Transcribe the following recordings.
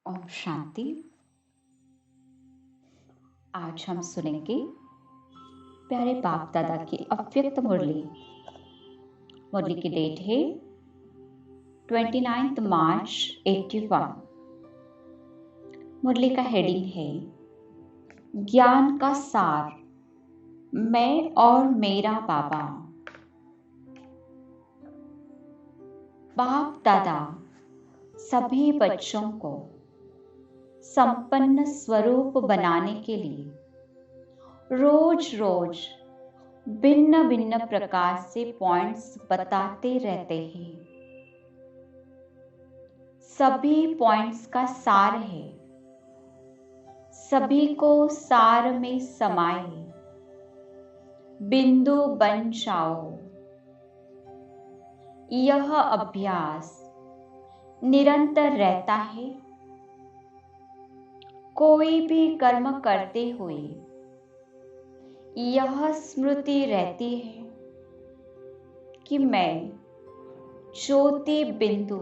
ओम शांति। आज हम सुनेंगे प्यारे बाप दादा की अव्यक्त मुरली। मुरली की डेट है 29 मार्च 81। मुरली का हेडिंग है ज्ञान का सार, मैं और मेरा बाबा। बाप दादा सभी बच्चों को संपन्न स्वरूप बनाने के लिए रोज रोज भिन्न भिन्न प्रकार से पॉइंट्स बताते रहते हैं। सभी पॉइंट्स का सार है, सभी को सार में समाए बिंदु बन जाओ। यह अभ्यास निरंतर रहता है। कोई भी कर्म करते हुए यह स्मृति रहती है कि मैं ज्योति बिंदु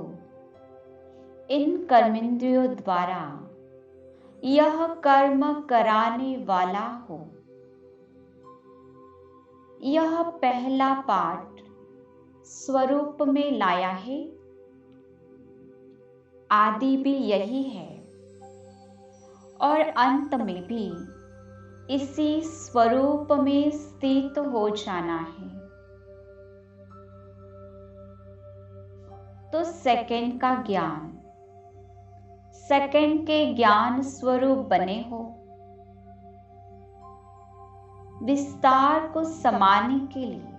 इन कर्मेंद्रियों द्वारा यह कर्म कराने वाला हूँ। यह पहला पाठ स्वरूप में लाया है। आदि भी यही है और अंत में भी इसी स्वरूप में स्थित हो जाना है। तो सेकंड का ज्ञान, सेकंड के ज्ञान स्वरूप बने हो। विस्तार को समाने के लिए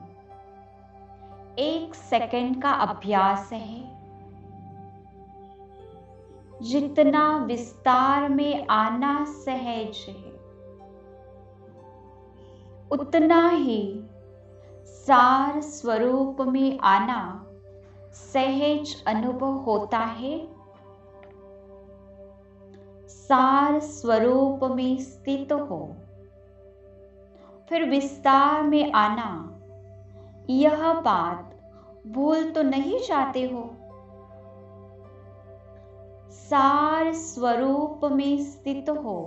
1 सेकंड का अभ्यास है। जितना विस्तार में आना सहज है, उतना ही सार स्वरूप में आना सहज अनुभव होता है। सार स्वरूप में स्थित हो, फिर विस्तार में आना, यह बात भूल तो नहीं जाते हो। सार स्वरूप में स्थित हो।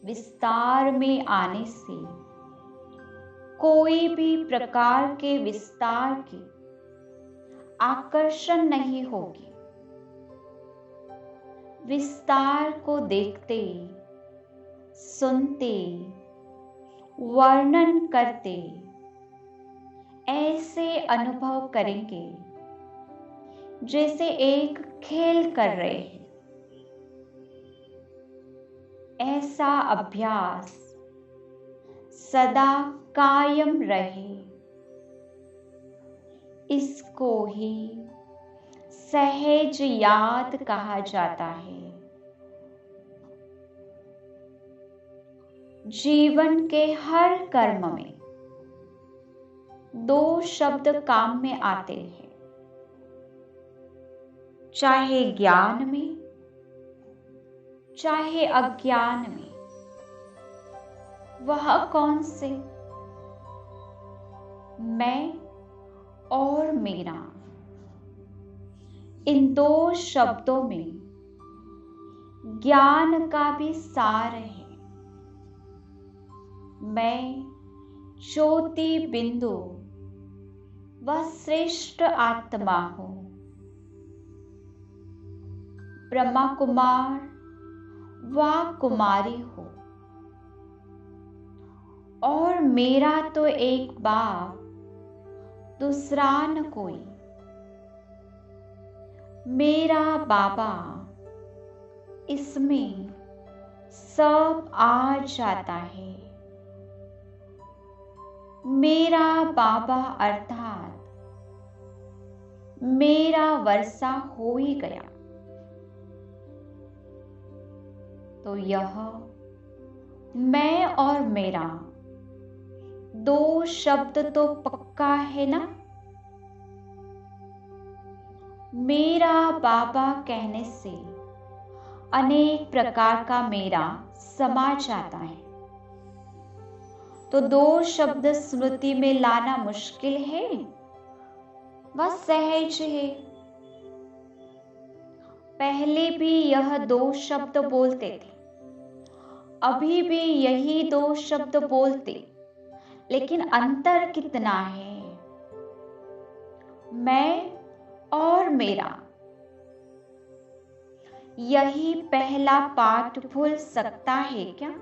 विस्तार में आने से कोई भी प्रकार के विस्तार की आकर्षण नहीं होगी। विस्तार को देखते, सुनते, वर्णन करते ऐसे अनुभव करेंगे जैसे एक खेल कर रहे हैं। ऐसा अभ्यास सदा कायम रहे। इसको ही सहज याद कहा जाता है। जीवन के हर कर्म में 2 शब्द काम में आते हैं, चाहे ज्ञान में चाहे अज्ञान में। वह कौन से? मैं और मेरा। इन 2 शब्दों में ज्ञान का भी सार है। मैं ज्योति बिंदु व श्रेष्ठ आत्मा हूँ। ब्रह्मा कुमार व कुमारी हो और मेरा तो एक बाप, दूसरा न कोई। मेरा बाबा, इसमें सब आ जाता है। मेरा बाबा अर्थात मेरा वर्षा हो ही गया। तो यह मैं और मेरा 2 शब्द तो पक्का है ना। मेरा बाबा कहने से अनेक प्रकार का मेरा समा जाता है। तो 2 शब्द स्मृति में लाना मुश्किल है, वह सहज है। पहले भी यह दो शब्द बोलते थे, अभी भी यही दो शब्द बोलते, लेकिन अंतर कितना है? मैं और मेरा। यही पहला पाठ भूल सकता है क्या?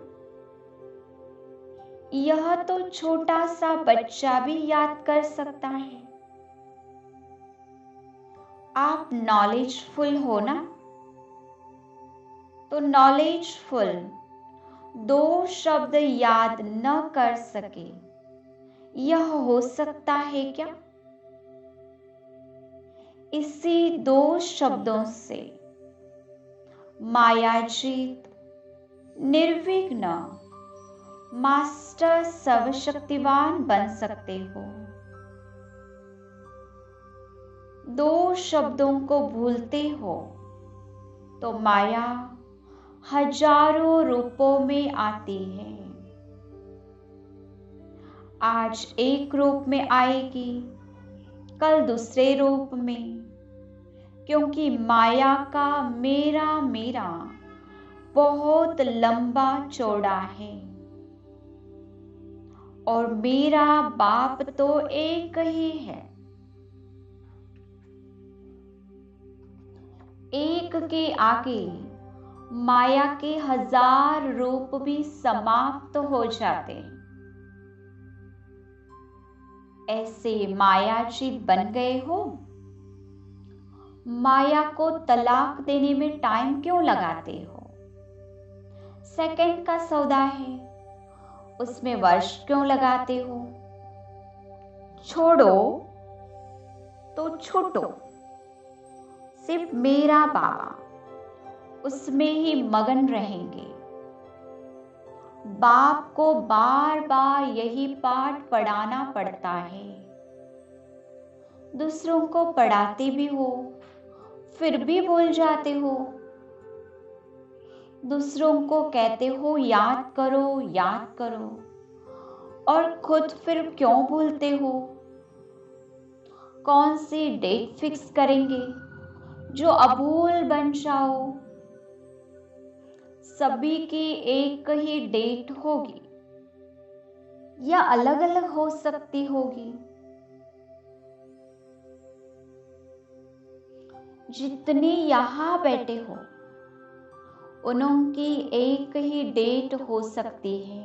यह तो छोटा सा बच्चा भी याद कर सकता है। आप नॉलेजफुल हो ना? तो नॉलेजफुल दो शब्द याद न कर सके, यह हो सकता है क्या? इसी दो शब्दों से मायाजीत, निर्विघ्न, मास्टर सर्वशक्तिवान बन सकते हो। दो शब्दों को भूलते हो तो माया हजारों रूपों में आती है। आज एक रूप में आएगी, कल दूसरे रूप में, क्योंकि माया का मेरा मेरा बहुत लंबा चौड़ा है और मेरा बाप तो एक ही है। एक के आगे माया के हजार रूप भी समाप्त हो जाते। ऐसे मायाजीत बन गए हो। माया को तलाक देने में टाइम क्यों लगाते हो? सेकंड का सौदा है, उसमें वर्ष क्यों लगाते हो? छोड़ो तो छूटो, सिर्फ मेरा बाबा, उसमें ही मगन रहेंगे। बाप को बार बार यही पाठ पढ़ाना पड़ता है। दूसरों को पढ़ाते भी हो, फिर भी भूल जाते हो। दूसरों को कहते हो याद करो याद करो, और खुद फिर क्यों भूलते हो? कौन सी डेट फिक्स करेंगे जो अभूल बन जाओ? सभी की एक ही डेट होगी या अलग अलग हो सकती होगी? जितने यहाँ बैठे हो उनकी एक ही डेट हो सकती है।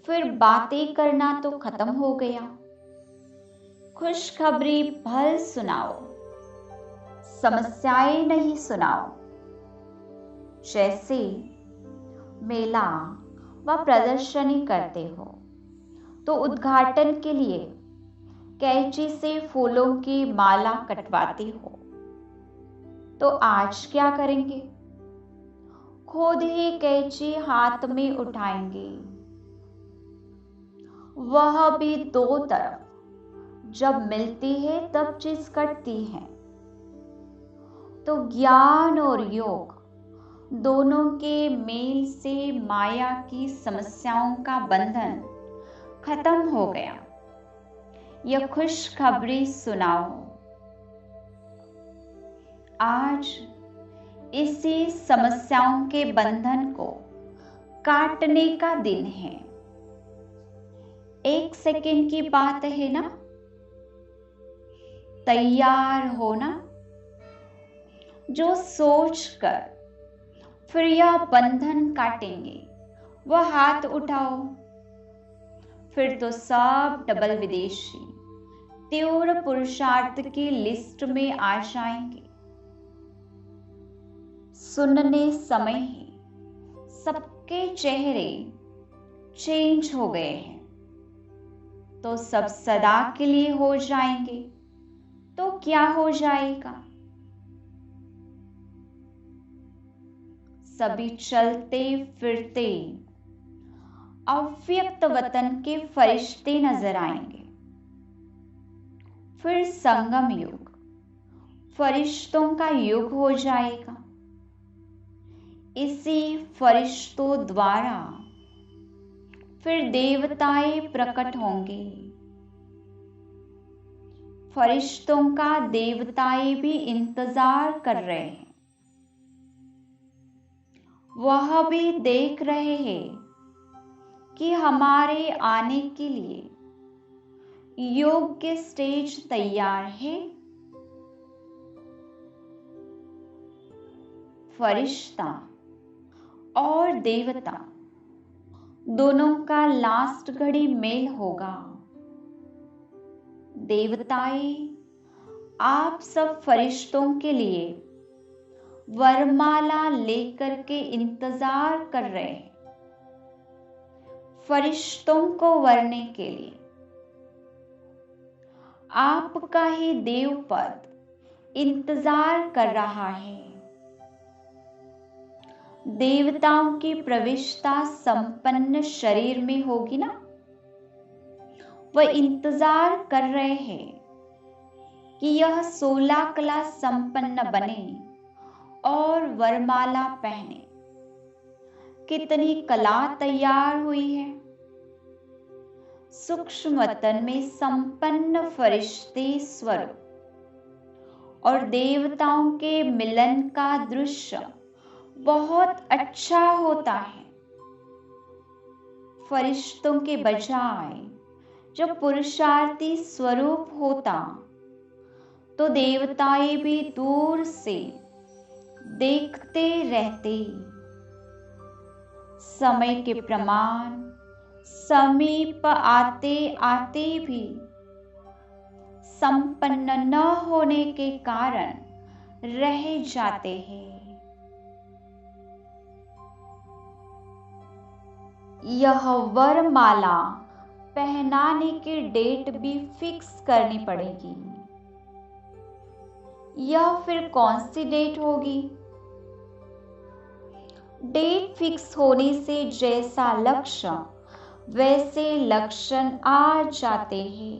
फिर बातें करना तो खत्म हो गया। खुशखबरी भल सुनाओ, समस्याएं नहीं सुनाओ। जैसे मेला व प्रदर्शनी करते हो तो उद्घाटन के लिए कैंची से फूलों की माला कटवाती हो, तो आज क्या करेंगे? खुद ही कैंची हाथ में उठाएंगे, वह भी दो तरफ। जब मिलती है तब चीज कटती है। तो ज्ञान और योग दोनों के मेल से माया की समस्याओं का बंधन खत्म हो गया। यह खुशखबरी सुनाओ। आज इसी समस्याओं के बंधन को काटने का दिन है। 1 सेकेंड की बात है ना? तैयार हो ना? जो सोचकर फिर यह बंधन काटेंगे वह हाथ उठाओ। फिर तो सब डबल विदेशी तीव्र पुरुषार्थ की लिस्ट में आ जाएंगे। सुनने समय ही सबके चेहरे चेंज हो गए हैं, तो सब सदा के लिए हो जाएंगे। तो क्या हो जाएगा? सभी चलते फिरते अव्यक्त वतन के फरिश्ते नजर आएंगे। फिर संगम युग, फरिश्तों का युग हो जाएगा। इसी फरिश्तों द्वारा फिर देवताएं प्रकट होंगे। फरिश्तों का देवताएं भी इंतजार कर रहे हैं। वह भी देख रहे हैं कि हमारे आने के लिए योग्य स्टेज तैयार है। फरिश्ता और देवता दोनों का लास्ट घड़ी मेल होगा। देवताएं आप सब फरिश्तों के लिए वरमाला लेकर के इंतजार कर रहे हैं, फरिश्तों को वरने के लिए। आपका ही देव पद इंतजार कर रहा है। देवताओं की प्रविष्टता संपन्न शरीर में होगी ना, वह इंतजार कर रहे हैं कि यह 16 कला संपन्न बने और वरमाला पहने। कितनी कला तैयार हुई है। सूक्ष्म वतन में संपन्न फरिश्ते स्वरूप और देवताओं के मिलन का दृश्य बहुत अच्छा होता है। फरिश्तों के बजाय जब पुरुषार्थी स्वरूप होता तो देवताएं भी दूर से देखते रहते। समय के प्रमाण समीप आते आते भी संपन्न न होने के कारण रह जाते हैं। यह वरमाला पहनाने की डेट भी फिक्स करनी पड़ेगी। यह फिर कौन सी डेट होगी? डेट फिक्स होने से जैसा लक्ष्य वैसे लक्षण आ जाते हैं।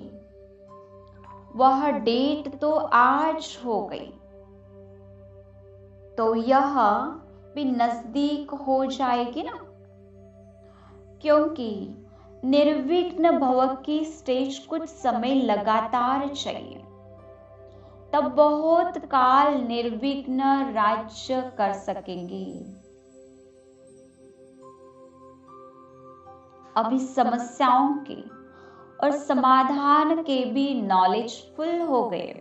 वह डेट तो आज हो गई, तो यह भी नजदीक हो जाएगी ना, क्योंकि निर्विघ्न भव की स्टेज कुछ समय लगातार चाहिए, तब बहुत काल निर्विघ्न राज्य कर सकेंगे। अभी समस्याओं के और समाधान के भी नॉलेजफुल हो गए।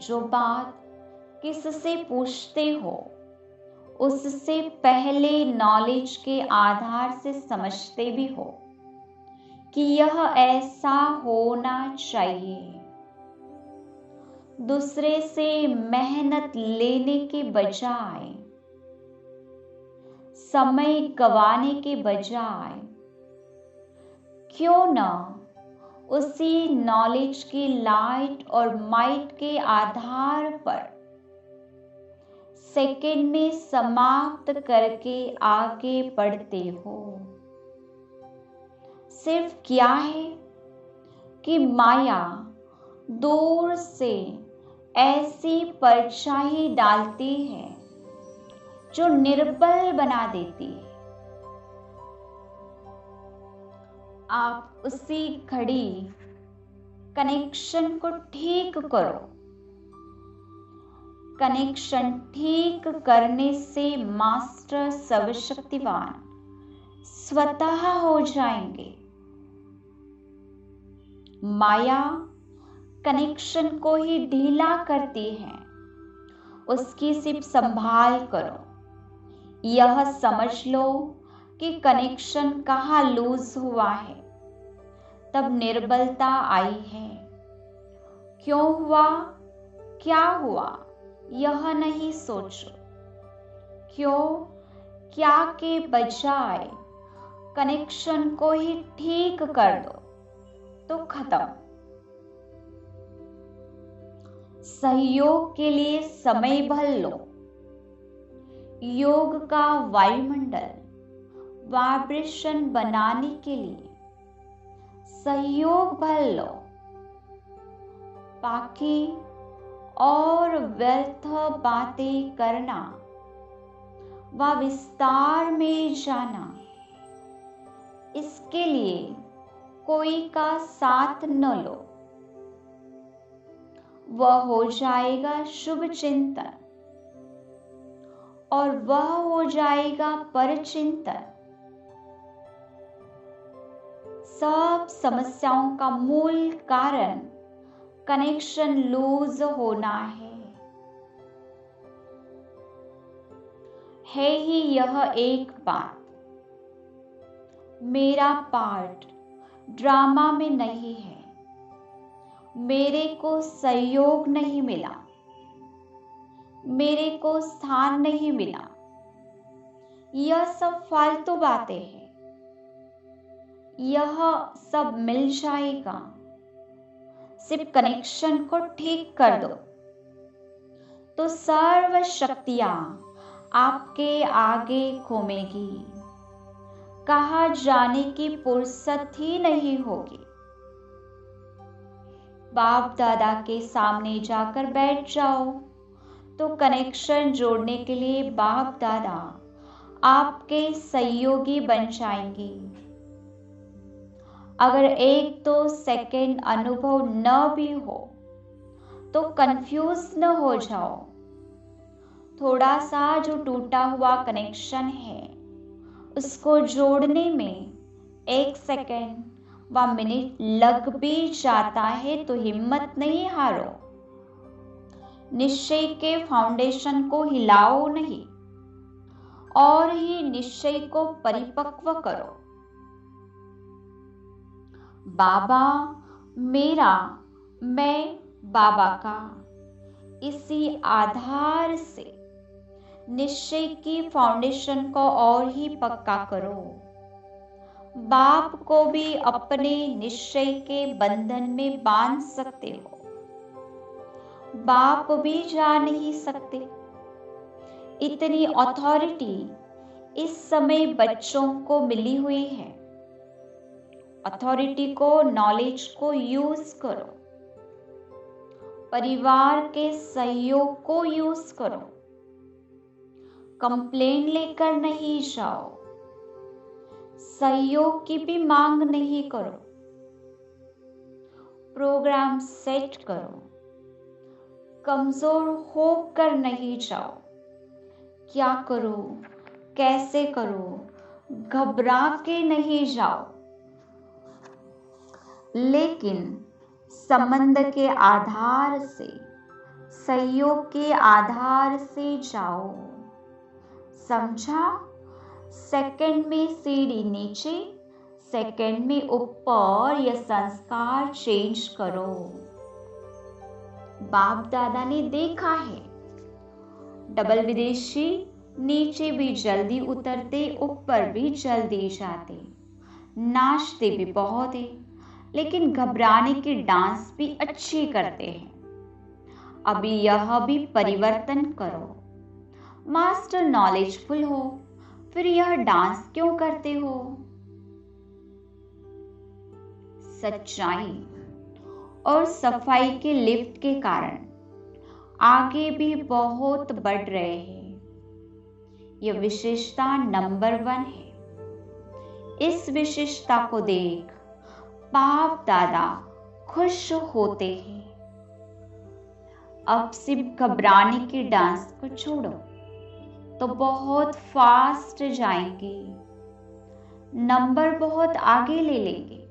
जो बात किससे पूछते हो उससे पहले नॉलेज के आधार से समझते भी हो कि यह ऐसा होना चाहिए। दूसरे से मेहनत लेने के बजाय, समय गंवाने के बजाय क्यों न उसी नॉलेज की लाइट और माइट के आधार पर सेकेंड में समाप्त करके आगे बढ़ते हो। सिर्फ क्या है कि माया दूर से ऐसी परछाई डालती है जो निर्बल बना देती है। आप उसी घड़ी कनेक्शन को ठीक करो। कनेक्शन ठीक करने से मास्टर सर्वशक्तिवान स्वतः हो जाएंगे। माया कनेक्शन को ही ढीला करती है, उसकी सिर्फ संभाल करो। यह समझ लो कि कनेक्शन कहाँ लूज हुआ है, तब निर्बलता आई है। क्यों हुआ, क्या हुआ, यह नहीं सोचो। क्यों, क्या के बजाय कनेक्शन को ही ठीक कर दो तो खत्म। सहयोग के लिए समय भर लो। योग का वायुमंडल वाइब्रेशन बनाने के लिए सहयोग भर लो। बाकी और व्यर्थ बातें करना व विस्तार में जाना, इसके लिए कोई का साथ न लो, वह हो जाएगा शुभ चिंतन और वह हो जाएगा पर चिंतन। सब समस्याओं का मूल कारण कनेक्शन लूज होना है ही यह एक बात। मेरा पार्ट ड्रामा में नहीं है, मेरे को सहयोग नहीं मिला, मेरे को स्थान नहीं मिला, यह सब फालतू बातें हैं। यह सब मिल जाएगा, सिर्फ कनेक्शन को ठीक कर दो तो सर्व शक्तियां आपके आगे घूमेगी। कहाँ जाने की फुर्सत ही नहीं होगी। बाप दादा के सामने जाकर बैठ जाओ तो कनेक्शन जोड़ने के लिए बाप दादा आपके सहयोगी बन जाएंगे। अगर 1-2 सेकंड अनुभव न भी हो तो कंफ्यूज न हो जाओ। थोड़ा सा जो टूटा हुआ कनेक्शन है उसको जोड़ने में 1 सेकंड व मिनट लग भी जाता है तो हिम्मत नहीं हारो। निश्चय के फाउंडेशन को हिलाओ नहीं और ही निश्चय को परिपक्व करो। बाबा मेरा, मैं बाबा का, इसी आधार से निश्चय की फाउंडेशन को और ही पक्का करो। बाप को भी अपने निश्चय के बंधन में बांध सकते हो। बाप भी जा नहीं सकते। इतनी अथॉरिटी इस समय बच्चों को मिली हुई है। अथॉरिटी को, नॉलेज को यूज करो। परिवार के सहयोग को यूज करो। कंप्लेन लेकर नहीं जाओ। सहयोग की भी मांग नहीं करो। प्रोग्राम सेट करो। कमजोर होकर नहीं जाओ। क्या करो, कैसे करो, घबरा के नहीं जाओ, लेकिन संबंध के आधार से, सहयोग के आधार से जाओ। समझा? सेकंड में सीढ़ी नीचे, सेकंड में ऊपर, यह संस्कार चेंज करो। बाप दादा ने देखा है, डबल विदेशी नीचे भी जल्दी उतरते, ऊपर भी जल्दी जाते, नाचते भी बहुत है, लेकिन घबराने की डांस भी अच्छी करते हैं। अभी यह भी परिवर्तन करो। मास्टर नॉलेजफुल हो, फिर यह डांस क्यों करते हो? सच्चाई और सफाई के लिफ्ट के कारण आगे भी बहुत बढ़ रहे हैं। यह विशेषता नंबर 1 है। इस विशेषता को देख बाप दादा खुश होते हैं। अब सिर्फ घबराने की डांस को छोड़ो तो बहुत फास्ट जाएंगे, नंबर बहुत आगे ले लेंगे।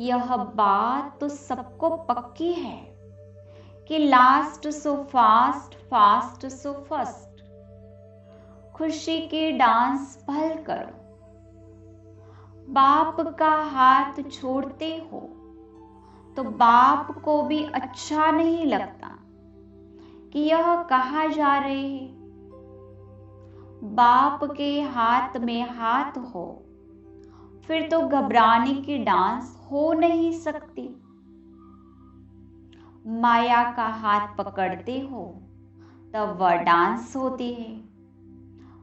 यह बात तो सबको पक्की है कि last so fast, fast so first. खुशी की डांस भल करो। बाप का हाथ छोड़ते हो तो बाप को भी अच्छा नहीं लगता कि यह कहाँ जा रहे हैं। बाप के हाथ में हाथ हो फिर तो घबराने की डांस हो नहीं सकती। माया का हाथ पकड़ते हो तब वह डांस होती है।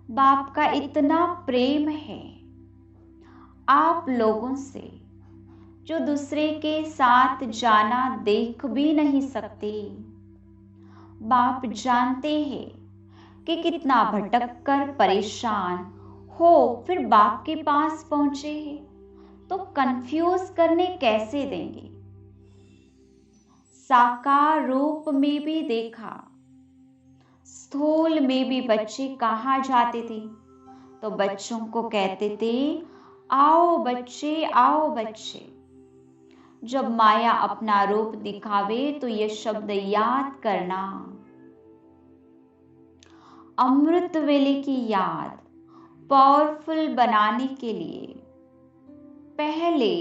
बाप का इतना प्रेम है आप लोगों से जो दूसरे के साथ जाना देख भी नहीं सकते। बाप जानते हैं कि कितना भटक कर परेशान हो फिर बाप के पास पहुंचे हैं, तो कंफ्यूज करने कैसे देंगे। साकार रूप में भी देखा, स्थूल में भी बच्चे कहाँ जाते थे तो बच्चों को कहते थे, आओ बच्चे, आओ बच्चे। जब माया अपना रूप दिखावे तो ये शब्द याद करना। अमृत वेले की याद पावरफुल बनाने के लिए पहले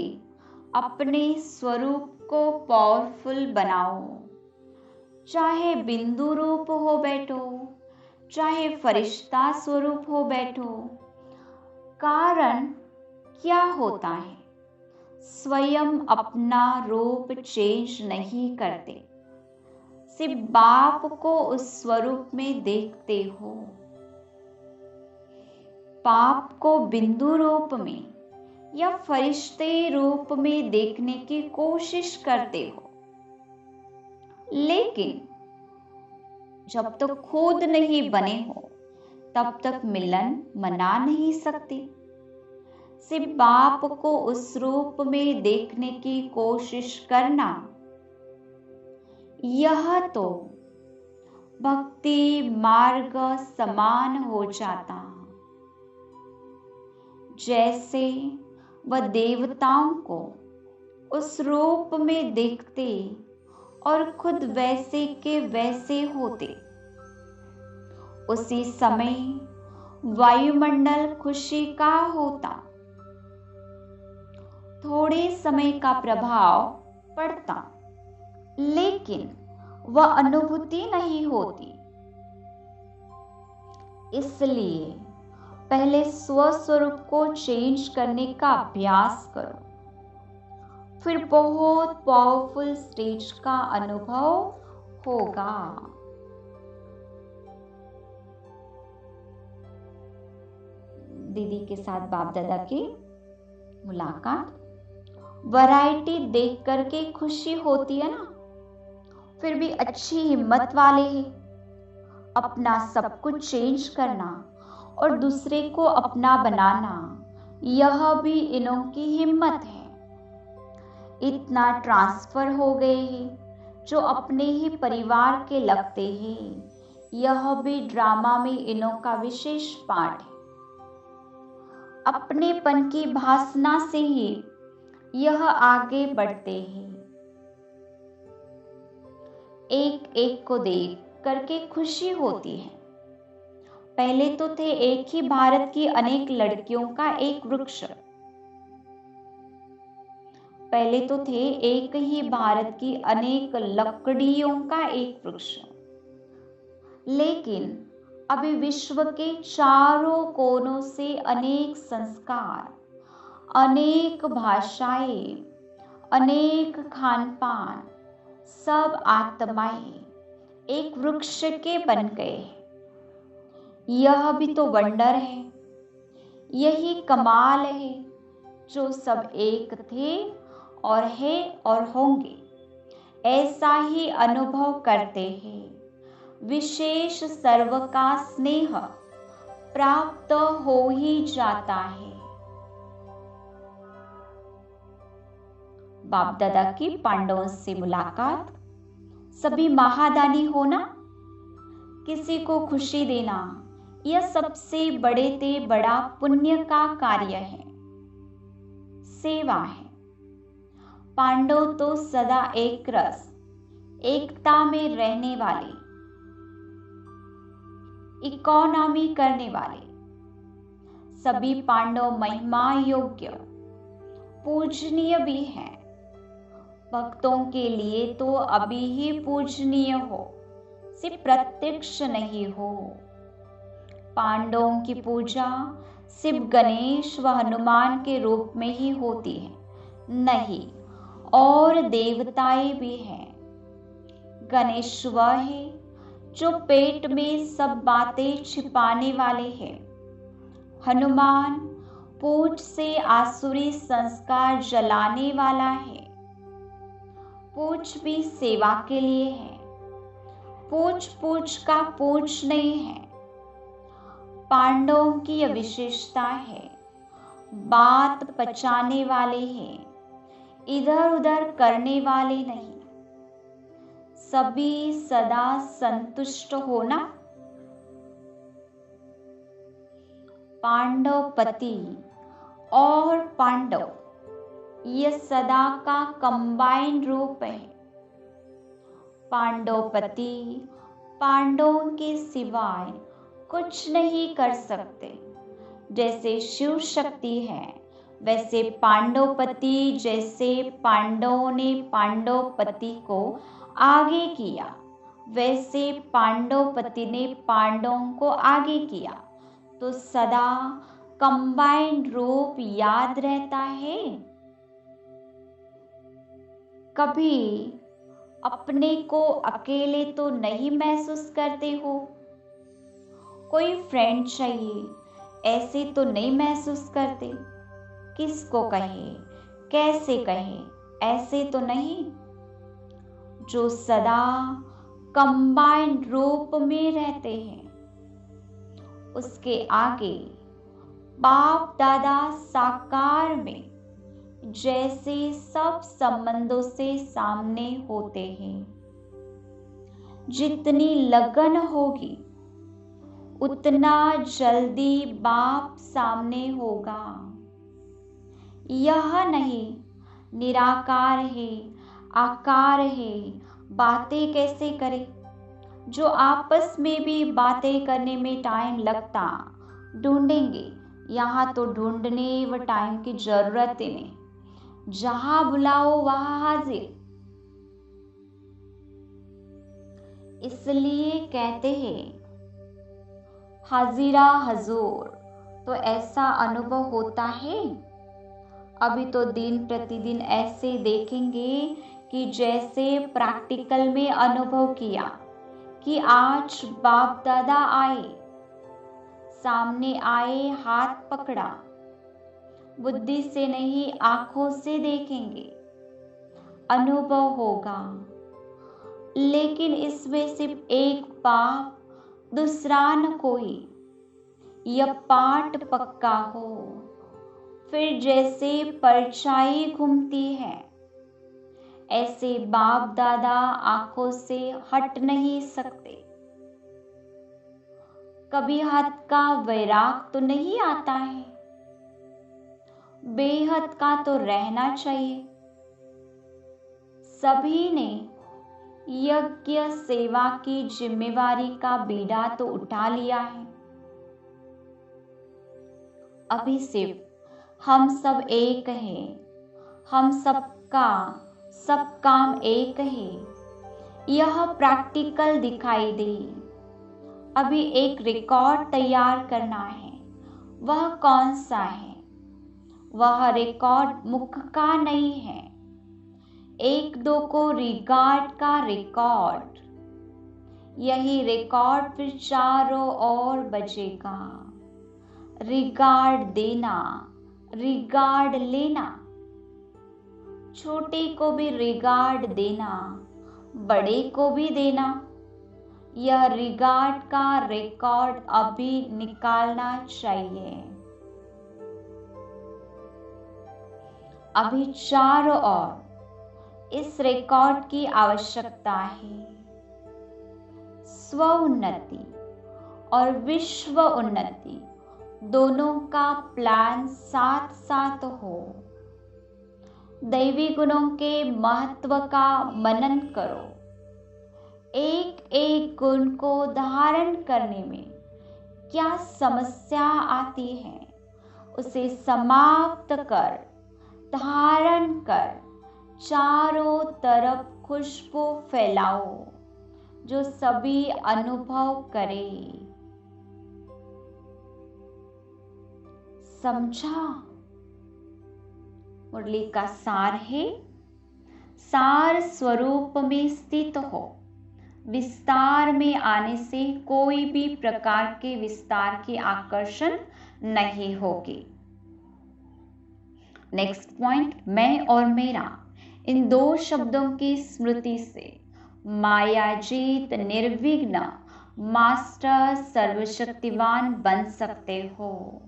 अपने स्वरूप को पावरफुल बनाओ। चाहे बिंदु रूप हो बैठो, चाहे फरिश्ता स्वरूप हो बैठो। कारण क्या होता है, स्वयं अपना रूप चेंज नहीं करते, सिर्फ बाप को उस स्वरूप में देखते हो। पाप को बिंदु रूप में या फरिश्ते रूप में देखने की कोशिश करते हो, लेकिन जब तक खुद नहीं बने हो तब तक मिलन मना नहीं सकते। सिर्फ बाप को उस रूप में देखने की कोशिश करना, यह तो भक्ति मार्ग समान हो जाता। जैसे वह देवताओं को उस रूप में देखते और खुद वैसे के वैसे होते, उसी समय वायुमंडल खुशी का होता। थोड़े समय का प्रभाव पड़ता, लेकिन वह अनुभूति नहीं होती। इसलिए पहले स्वस्वरूप को चेंज करने का अभ्यास करो, फिर बहुत पावरफुल स्टेज का अनुभव होगा। दीदी के साथ बाप दादा की मुलाकात, वैरायटी देख करके खुशी होती है ना, फिर भी अच्छी हिम्मत वाले हैं। अपना सब कुछ चेंज करना और दूसरे को अपना बनाना, यह भी इन्हों की हिम्मत है। इतना ट्रांसफर हो गए हैं जो अपने ही परिवार के लगते हैं, यह भी ड्रामा में इन्हों का विशेष पार्ट है। अपनेपन की भासना से ही यह आगे बढ़ते हैं। एक एक को देख करके खुशी होती है। पहले तो थे एक ही भारत की अनेक लड़कियों का एक वृक्ष, पहले तो थे एक ही भारत की अनेक लकड़ियों का एक वृक्ष, लेकिन अभी विश्व के चारों कोनों से अनेक संस्कार, अनेक भाषाएं, अनेक खान पान, सब आत्माएं एक वृक्ष के बन गए। यह भी तो वंडर है, यही कमाल है, जो सब एक थे और है और होंगे, ऐसा ही अनुभव करते हैं। विशेष सर्व का स्नेह प्राप्त हो ही जाता है। बाप दादा की पांडवों से मुलाकात, सभी महादानी होना, किसी को खुशी देना, यह सबसे बड़े ते बड़ा पुण्य का कार्य है, सेवा है। पांडव तो सदा एक रस, एकता में रहने वाले, इकोनॉमी करने वाले, सभी पांडव महिमा योग्य, पूजनीय भी हैं। भक्तों के लिए तो अभी ही पूजनीय हो, सिर्फ प्रत्यक्ष नहीं हो। पांडवों की पूजा सिर्फ गणेश व हनुमान के रूप में ही होती है, नहीं, और देवताएं भी हैं। गणेश वह है जो पेट में सब बातें छिपाने वाले हैं। हनुमान पूछ से आसुरी संस्कार जलाने वाला है। पूछ भी सेवा के लिए है, पूछ पूछ का पूछ नहीं है। पांडवों की यह विशेषता है, बात पचाने वाले हैं, इधर उधर करने वाले नहीं। सभी सदा संतुष्ट होना। पांडव पति और पांडव यह सदा का कंबाइंड रूप है। पांडव पति पांडवों के सिवाय कुछ नहीं कर सकते। जैसे शिव शक्ति है, वैसे पांडव पति, जैसे पांडवों ने पांडव पति को आगे किया, वैसे पांडव पति ने पांडवों को आगे किया। तो सदा कंबाइंड रूप याद रहता है। कभी अपने को अकेले तो नहीं महसूस करते हो? कोई फ्रेंड चाहिए, ऐसे तो नहीं महसूस करते? किसको कहे, कैसे कहे, ऐसे तो नहीं। जो सदा कंबाइंड रूप में रहते हैं, उसके आगे बाप दादा साकार में जैसे सब संबंधों से सामने होते हैं। जितनी लगन होगी उतना जल्दी बाप सामने होगा। यह नहीं निराकार है, आकार है, बातें कैसे करें। जो आपस में भी बातें करने में टाइम लगता, ढूंढेंगे। यहाँ तो ढूंढने व टाइम की जरूरत ही नहीं। जहां बुलाओ वहां हाजिर। इसलिए कहते हैं हाजिरा हजूर। तो ऐसा अनुभव होता है। अभी तो दिन प्रतिदिन ऐसे देखेंगे कि जैसे प्रैक्टिकल में अनुभव किया कि आज बाप दादा आए, सामने आए, हाथ पकड़ा। बुद्धि से नहीं, आंखों से देखेंगे, अनुभव होगा। लेकिन इसमें सिर्फ एक बाप, दूसरा न कोई। यह पाठ पक्का हो। फिर जैसे परछाई घूमती है, ऐसे बाप दादा आंखों से हट नहीं सकते। कभी हद का वैराग तो नहीं आता है। बेहद का तो रहना चाहिए। सभी ने यज्ञ सेवा की जिम्मेवारी का बीड़ा तो उठा लिया है। अभी सिर्फ हम सब एक हैं, हम सबका सब काम एक है। यह प्रैक्टिकल दिखाई दे। अभी एक रिकॉर्ड तैयार करना है। वह कौन सा है? वह रिकॉर्ड मुख का नहीं है, एक दो को रिगार्ड का रिकॉर्ड। यही रिकॉर्ड फिर चारों ओर बजेगा। रिगार्ड देना, रिगार्ड लेना। छोटे को भी रिगार्ड देना, बड़े को भी देना। यह रिगार्ड का रिकॉर्ड अभी निकालना चाहिए। अभी चारों ओर इस रिकॉर्ड की आवश्यकता है। स्व उन्नति और विश्व उन्नति दोनों का प्लान साथ साथ हो। दैवी गुणों के महत्व का मनन करो। एक एक गुण को धारण करने में क्या समस्या आती है, उसे समाप्त कर, धारण कर, चारों तरफ खुशबू फैलाओ, जो सभी अनुभव करे। समझा? मुरली का सार है, सार स्वरूप में स्थित हो। विस्तार में आने से कोई भी प्रकार के विस्तार की आकर्षण नहीं होगी। नेक्स्ट पॉइंट, मैं और मेरा। इन दो शब्दों की स्मृति से मायाजीत निर्विघ्न मास्टर सर्वशक्तिवान बन सकते हो।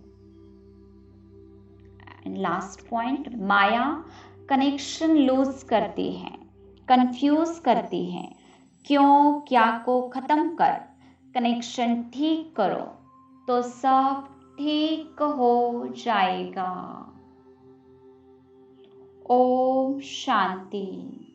एंड लास्ट पॉइंट, माया कनेक्शन लूज करती है, कंफ्यूज करती है। क्यों क्या को खत्म कर कनेक्शन ठीक करो तो सब ठीक हो जाएगा। ओम शांति।